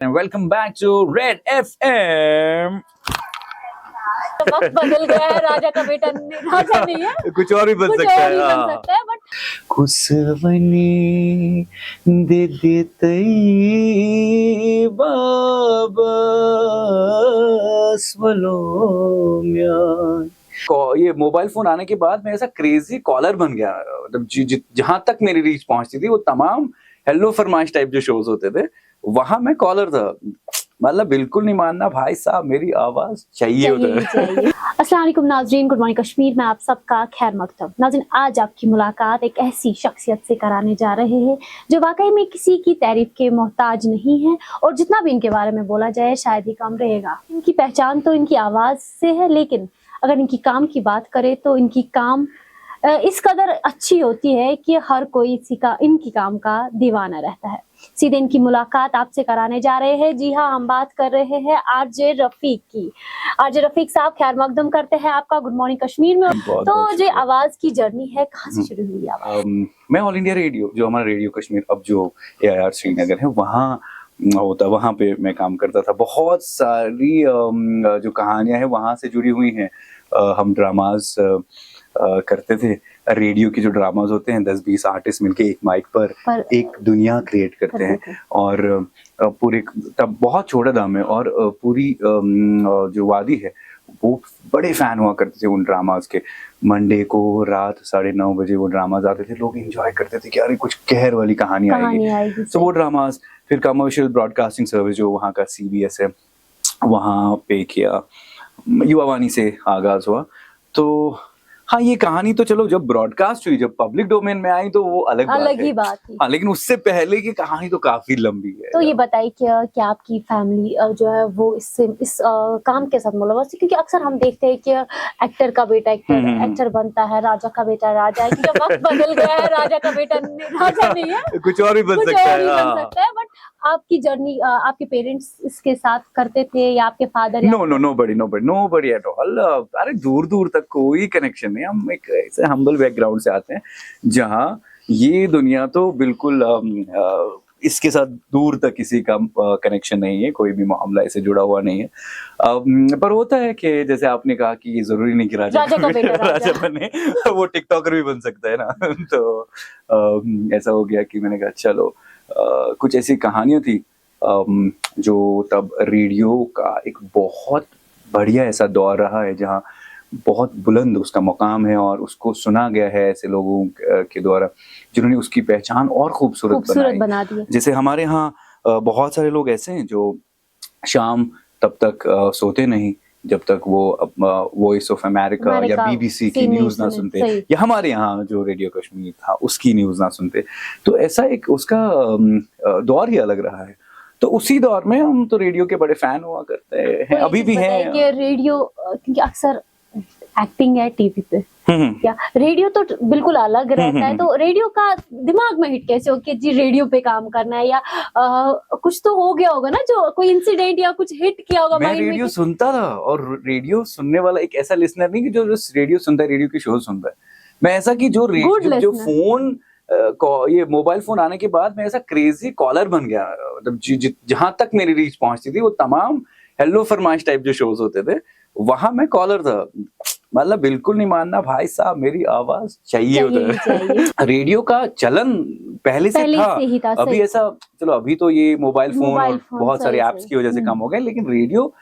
And welcome back to Red FM. वक्त बदल गया है, राजा का बेटा राजा नहीं है, कुछ और भी बन कुछ सकता और है। भी बन हाँ। सकता है, बट कुसवनी दे देतई बाबा स्वलोम्या। ये मोबाइल फोन आने के बाद मैं ऐसा क्रेजी कॉलर बन गया। मतलब जहां तक मेरी रीच पहुंचती थी वो तमाम हेलो फरमाइश टाइप जो शोज होते थे वहां मैं कॉलर था। मतलब बिल्कुल नहीं मानना भाई साहब, मेरी आवाज चाहिए उधर। अस्सलाम वालेकुम नाज़रीन, गुड मॉर्निंग कश्मीर में आप सबका खैर मकतब। नाज़रीन, आज आपकी मुलाकात एक ऐसी शख्सियत से कराने जा रहे हैं जो वाकई में किसी की तारीफ के मोहताज नहीं है और जितना भी इनके बारे में बोला जाए शायद ही कम रहेगा। इनकी पहचान तो इनकी आवाज़ से है, लेकिन अगर इनकी काम की बात करें तो इनकी काम इस कदर अच्छी होती है कि हर कोई इनकी काम का दीवाना रहता है। सीधे इनकी मुलाकात आपसे कराने जा रहे हैं। जी हाँ, हम बात कर रहे हैं आरजे रफीक की। आरजे रफीक साहब, खैर मकदम करते हैं आपका गुड मॉर्निंग कश्मीर में। तो जो आवाज की जर्नी है, कहाँ से शुरू हुई आवाज? मैं ऑल इंडिया रेडियो, जो हमारा रेडियो कश्मीर अब जो AIR श्रीनगर है वहाँ होता, वहाँ पे मैं काम करता था। बहुत सारी जो कहानियां हैं वहाँ से जुड़ी हुई हैं। हम ड्रामाज करते थे। रेडियो के जो ड्रामाज होते हैं 10-20 आर्टिस्ट मिलके एक माइक पर एक दुनिया क्रिएट करते हैं और पूरे तब बहुत छोटा दाम है और पूरी जो वादी है वो बड़े फैन हुआ करते थे उन ड्रामाज के। मंडे को रात 9:30 बजे वो ड्रामाज आते थे, लोग एंजॉय करते थे कि अरे कुछ कहर वाली कहानी आएगी। तो वो ड्रामाज फिर कमर्शियल ब्रॉडकास्टिंग सर्विस जो वहाँ का CBS है वहाँ पे किया। युवावाणी से आगाज हुआ। तो हाँ, ये कहानी तो चलो जब ब्रॉडकास्ट हुई, जब पब्लिक डोमेन में आई तो वो अलग ही बात थी। हाँ, लेकिन उससे पहले की कहानी तो काफी लंबी है। तो ये बताइए क्या आपकी फैमिली जो है वो इस काम के साथ मुलव्वस है? क्योंकि अक्सर हम देखते हैं कि एक्टर का बेटा एक्टर बनता है, राजा का बेटा राजा है। क्योंकि वक्त बदल गया है, राजा का बेटा राजा नहीं है, कुछ और भी बन सकता है। बट आपकी जर्नी, आपके पेरेंट्स इसके साथ करते थे या आपके फादर? Nobody at all. अरे दूर दूर तक कोई कनेक्शन नहीं। हम एक ऐसे हम्बल बैकग्राउंड से आते हैं जहाँ ये दुनिया तो बिल्कुल इसके साथ दूर तक किसी का कनेक्शन नहीं है, कोई भी मामला इससे जुड़ा हुआ नहीं है। पर होता है कि जैसे आपने कहा कि ये जरूरी नहीं कि राजा का बेटा राजा बने, वो टिकटॉकर भी बन सकता है ना। तो ऐसा हो गया कि मैंने कहा चलो कुछ ऐसी कहानियां थी जो तब रेडियो का एक बहुत बढ़िया ऐसा दौर रहा है जहाँ बहुत बुलंद उसका मुकाम है और उसको सुना गया है ऐसे लोगों के द्वारा जिन्होंने उसकी पहचान और खूबसूरत बना दी। जैसे हमारे यहाँ बहुत सारे लोग ऐसे हैं जो शाम तब तक सोते नहीं जब तक वो वॉइस ऑफ अमेरिका या BBC की न्यूज ना सुनते, या हमारे यहाँ जो रेडियो कश्मीर था उसकी न्यूज ना सुनते। तो ऐसा एक उसका दौर ही अलग रहा है। तो उसी दौर में हम तो रेडियो के बड़े फैन हुआ करते हैं, अभी भी हैं। कि रेडियो, क्योंकि अक्सर एक्टिंग है टीवी पे या रेडियो तो बिल्कुल अलग रहता है। तो रेडियो का दिमाग में हिट कैसे हो कि जी रेडियो पे काम करना है? या कुछ तो हो गया होगा ना, जो कोई इंसिडेंट या कुछ हिट किया होगा। मैं रेडियो सुनता था और रेडियो सुनने वाला एक ऐसा लिसनर नहीं कि जो रेडियो सुनता है, रेडियो के शो सुनता है। मैं ऐसा कि जो फोन ये मोबाइल फोन आने के बाद मैं ऐसा क्रेजी कॉलर बन गया। मतलब जहां तक मेरी रीच पहुंचती थी वो तमाम हेलो फरमाइश टाइप जो शोज होते थे वहां मैं कॉलर था। मतलब बिल्कुल नहीं मानना भाई साहब, मेरी आवाज चाहिए उधर। रेडियो का चलन पहले से था। अभी ऐसा चलो अभी तो ये मोबाइल फोन बहुत सारे एप्स की वजह से कम हो गए, लेकिन रेडियो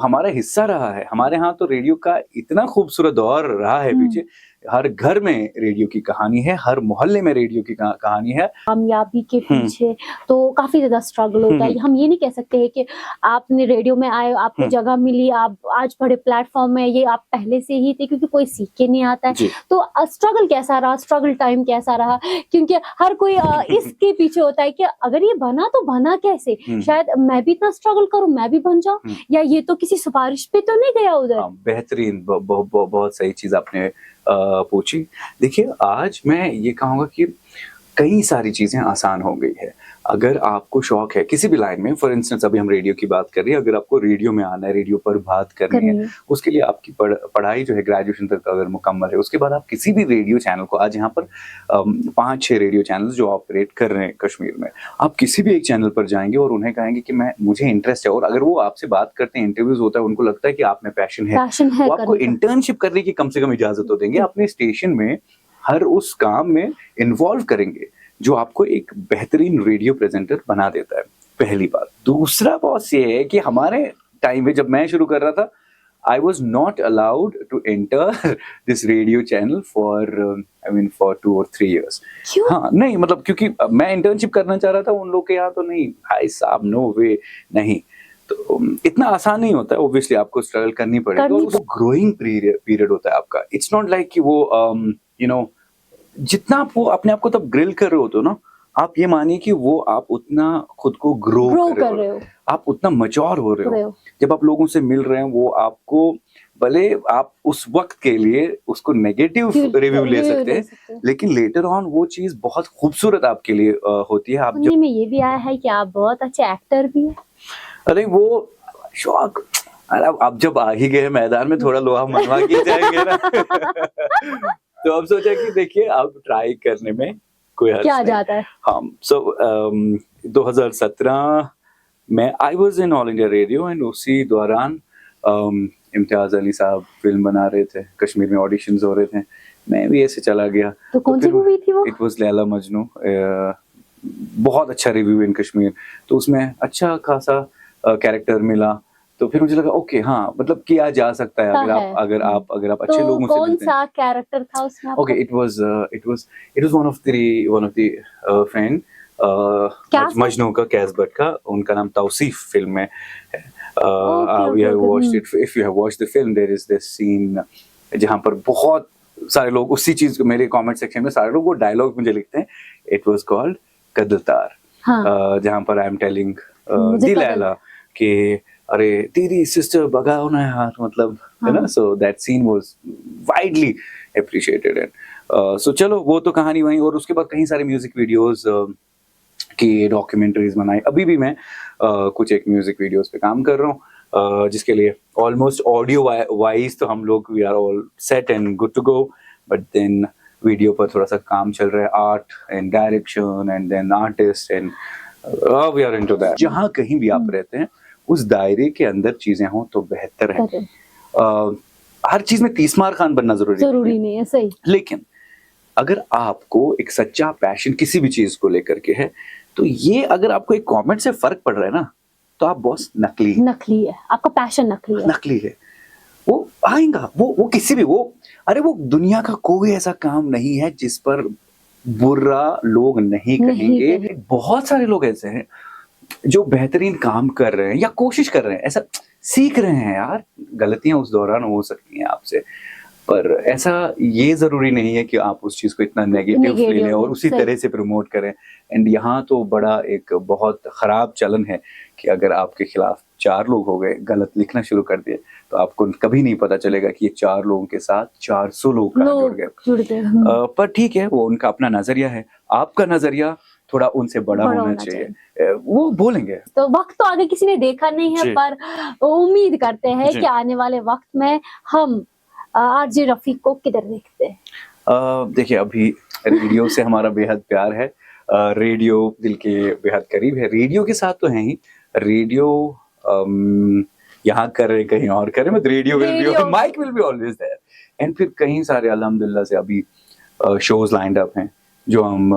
हमारा हिस्सा रहा है। हमारे यहाँ तो रेडियो का इतना खूबसूरत दौर रहा है पीछे। हर घर में रेडियो की कहानी है, हर मोहल्ले में रेडियो की कहानी है। कामयाबी के पीछे तो काफी ज्यादा स्ट्रगल होता है। हम ये नहीं कह सकते हैं कि आपने रेडियो में आए, आपको जगह मिली, आप आज बड़े प्लेटफॉर्म में, ये आप पहले से ही थे, क्योंकि कोई सीख के नहीं आता है। तो स्ट्रगल कैसा रहा, स्ट्रगल टाइम कैसा रहा? क्योंकि हर कोई इसके पीछे होता है कि अगर ये बना तो बना कैसे, शायद मैं भी इतना स्ट्रगल करूं, मैं भी बन जाऊं, या ये तो किसी सिफारिश पे तो नहीं गया उधर। बेहतरीन, बहुत सही चीज आपने पूछी। देखिए आज मैं ये कहूँगा कि कई सारी चीज़ें आसान हो गई है। अगर आपको शौक है किसी भी लाइन में, फॉर इंस्टेंस अभी हम रेडियो की बात कर रहे हैं, अगर आपको रेडियो में आना है, रेडियो पर बात करनी करनी है, है। उसके लिए आपकी पढ़ाई जो है ग्रेजुएशन तक अगर मुकम्मल है, उसके बाद आप किसी भी रेडियो चैनल को, आज यहाँ पर 5-6 रेडियो चैनल्स जो ऑपरेट कर रहे हैं कश्मीर में, आप किसी भी एक चैनल पर जाएँगे और उन्हें कहेंगे कि मुझे इंटरेस्ट है, और अगर वो आपसे बात करते हैं, इंटरव्यूज़ होता है, उनको लगता है कि आप में पैशन है, पैशन है वो आपको करने का। इंटर्नशिप करने की कम से कम इजाज़त तो देंगे, अपने स्टेशन में हर उस काम में इन्वॉल्व करेंगे जो आपको एक बेहतरीन रेडियो प्रेजेंटर बना देता है, पहली बात। दूसरा बॉस ये है कि हमारे टाइम में जब मैं शुरू कर रहा था, I was not allowed to enter this radio channel for 2 और 3 years। क्यों? हाँ, नहीं मतलब क्योंकि मैं इंटर्नशिप करना चाह रहा था, उन लोग के यहाँ तो नहीं, भाई साहब नो वे, नहीं। तो इतना आसान नहीं होता है, ऑब्वियसली आपको स्ट्रगल करनी पड़ेगी, और वो ग्रोइंग पीरियड होता है आपका। इट्स नॉट लाइक कि वो यू नो जितना आप वो अपने आप को तब ग्रिल कर रहे होते हो ना, आप ये मानिए कि वो आप उतना खुद को ग्रो कर रहे हो, आप उतना मैच्योर हो रहे हो। जब आप लोगों से मिल रहे हैं, वो आपको, भले आप उस वक्त के लिए उसको नेगेटिव रिव्यू ले सकते हैं, लेकिन लेटर ऑन वो चीज बहुत खूबसूरत आपके लिए होती है। आप सुनने में ये भी आया है कि आप बहुत अच्छे एक्टर भी हैं। अरे वो शौक, अरे अब जब आ ही गए मैदान में, थोड़ा लोहा मनवा के जाएंगे ना। तो अब सोचा कि देखिए अब ट्राई करने में कोई हर्ज क्या नहीं। जाता है। हाँ, सो 2017 में I was in all India radio, and उसी दौरान इम्तियाज अली साहब फिल्म बना रहे थे, कश्मीर में ऑडिशंस हो रहे थे, मैं भी ऐसे चला गया। तो कौन सी मूवी थी वो? It was Laila Majnu. बहुत अच्छा रिव्यू इन कश्मीर, तो उसमें अच्छा खासा कैरेक्टर मिला, तो फिर मुझे लगा ओके, हाँ मतलब किया जा सकता है अगर आप अच्छे लोगों से कौन मिलते हैं। सा कैरेक्टर था उसमें आपका? Okay, it was one of the friend Majnu का, कैसबट का, उनका नाम तौसीफ फिल्म में है। We have watched it, if you have watched the film, there is this scene जहां पर बहुत सारे लोग उसी चीज को, मेरे कमेंट सेक्शन में सारे लोग वो डायलॉग मुझे लिखते हैं, इट वाज कॉल्ड कदलतार। हाँ। जहां पर आई एम टेलिंग दिलैला कि अरे तेरी सिस्टर भगाओ ना यार, मतलब है ना। So that scene was widely appreciated, and so चलो वो तो कहानी वही। और उसके बाद कई सारे म्यूजिक वीडियोस की डॉक्यूमेंट्रीज बनाई। अभी भी मैं कुछ एक म्यूजिक वीडियोस पे काम कर रहा हूँ, जिसके लिए ऑलमोस्ट ऑडियो वाइज तो हम लोग we are all set and good to go, but then video पर थोड़ा सा काम चल रहा है, art and direction and then artist, and we are into that. जहाँ कहीं भी आप रहते हैं उस दायरे के अंदर चीजें हों तो बेहतर है। हर चीज में 30 मार खान बनना जरूरी नहीं है, सही। लेकिन अगर आपको एक सच्चा पैशन किसी भी चीज को लेकर के है, तो ये अगर आपको एक कमेंट से फर्क पड़ रहा है ना, तो आप बॉस नकली है, आपका पैशन नकली है। वो आएगा, वो किसी भी, वो दुनिया का कोई ऐसा काम नहीं है जिस पर बुरा लोग नहीं कहेंगे। बहुत सारे लोग ऐसे हैं जो बेहतरीन काम कर रहे हैं या कोशिश कर रहे हैं, ऐसा सीख रहे हैं यार, गलतियां उस दौरान हो सकती हैं आपसे, पर ऐसा ये जरूरी नहीं है कि आप उस चीज को इतना नेगेटिव लें और उसी तरह से प्रमोट करें। एंड यहाँ तो बड़ा एक बहुत खराब चलन है कि अगर आपके खिलाफ 4 लोग हो गए, गलत लिखना शुरू कर दिए, तो आपको कभी नहीं पता चलेगा कि ये 4 लोगों के साथ 400 लोग जुड़ गए। पर ठीक है, वो उनका अपना नजरिया है, आपका नजरिया थोड़ा उनसे बड़ा होना चाहिए। वो बोलेंगे। तो वक्त तो आगे किसी ने देखा नहीं है, पर उम्मीद करते हैं कि आने वाले वक्त में हम आरजे रफीक को किधर देखते हैं। देखिए, अभी रेडियो से हमारा बेहद प्यार है, रेडियो दिल के बेहद करीब है, रेडियो के साथ तो है ही, रेडियो यहाँ कर रहे कहीं और कर रहे, but radio will be, mic will be always there. And फिर कई सारे अल्हम्दुलिल्लाह से अभी शोज लाइंड अप हैं जो हम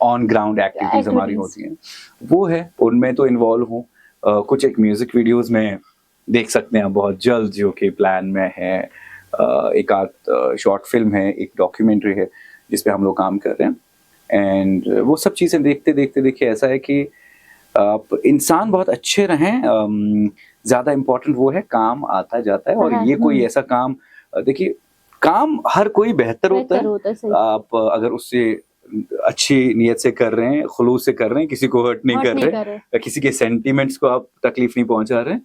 ऑन ग्राउंड एक्टिविटीज हमारी होती हैं, वो है, उनमें तो इन्वॉल्व हूँ। कुछ एक म्यूजिक वीडियोस में देख सकते हैं बहुत जल्द, जो कि प्लान में है। एक आध शॉर्ट फिल्म है, एक डॉक्यूमेंट्री है जिसपे हम लोग काम कर रहे हैं। एंड वो सब चीज़ें देखते देखते देखिए, ऐसा है कि आप इंसान बहुत अच्छे रहें, ज़्यादा इम्पोर्टेंट वो है, काम आता जाता है। और ये कोई ऐसा काम, देखिए काम हर कोई बेहतर होता है, आप अगर उससे अच्छी नीयत से कर रहे हैं, खुलूस से कर रहे हैं, किसी को हर्ट नहीं कर रहे, किसी के सेंटिमेंट्स को आप तकलीफ नहीं पहुंचा रहे,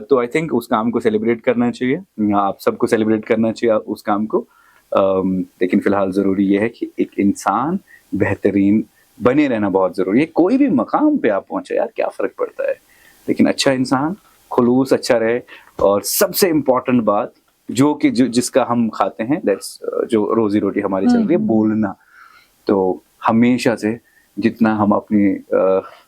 तो आई थिंक उस काम को सेलिब्रेट करना चाहिए, आप सबको सेलिब्रेट करना चाहिए उस काम को। लेकिन फिलहाल ज़रूरी ये है कि एक इंसान बेहतरीन बने रहना बहुत ज़रूरी है। कोई भी मकाम पे आप पहुँचे यार, क्या फ़र्क पड़ता है, लेकिन अच्छा इंसान, खुलूस अच्छा रहे। और सबसे इम्पोर्टेंट बात जो कि जिसका हम खाते हैं, दैट्स जो रोजी रोटी हमारी चल रही है, बोलना। तो हमेशा से जितना हम अपनी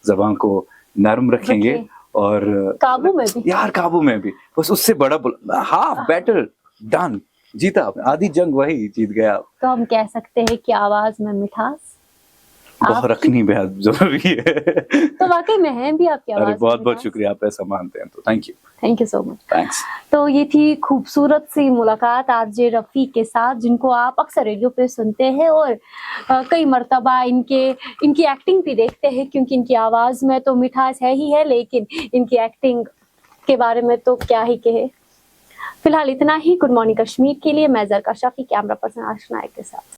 ज़बान को नर्म रखेंगे रखें। और काबू में भी। यार काबू में भी, बस उससे बड़ा हाफ बैटल डन, जीता आपने, आधी जंग वही जीत गया आप। तो हम कह सकते हैं कि आवाज में मिठास बहुत आपकी- रखनी बेहद जरूरी है। तो वाकई में है भी आपकी अरे आवाज बहुत बहुत शुक्रिया, आप ऐसा मानते हैं तो thank thank you so much. Thanks. तो ये थी खूबसूरत सी मुलाकात आरजे रफ़ी के साथ, जिनको आप अक्सर रेडियो पे सुनते हैं और कई मर्तबा इनकी एक्टिंग भी देखते हैं, क्योंकि इनकी आवाज़ में तो मिठास है ही है, लेकिन इनकी एक्टिंग के बारे में तो क्या ही कहे। फिलहाल इतना ही। गुड मॉर्निंग कश्मीर के लिए मैं जरका शफी, कैमरा पर्सन आशना नायक के साथ।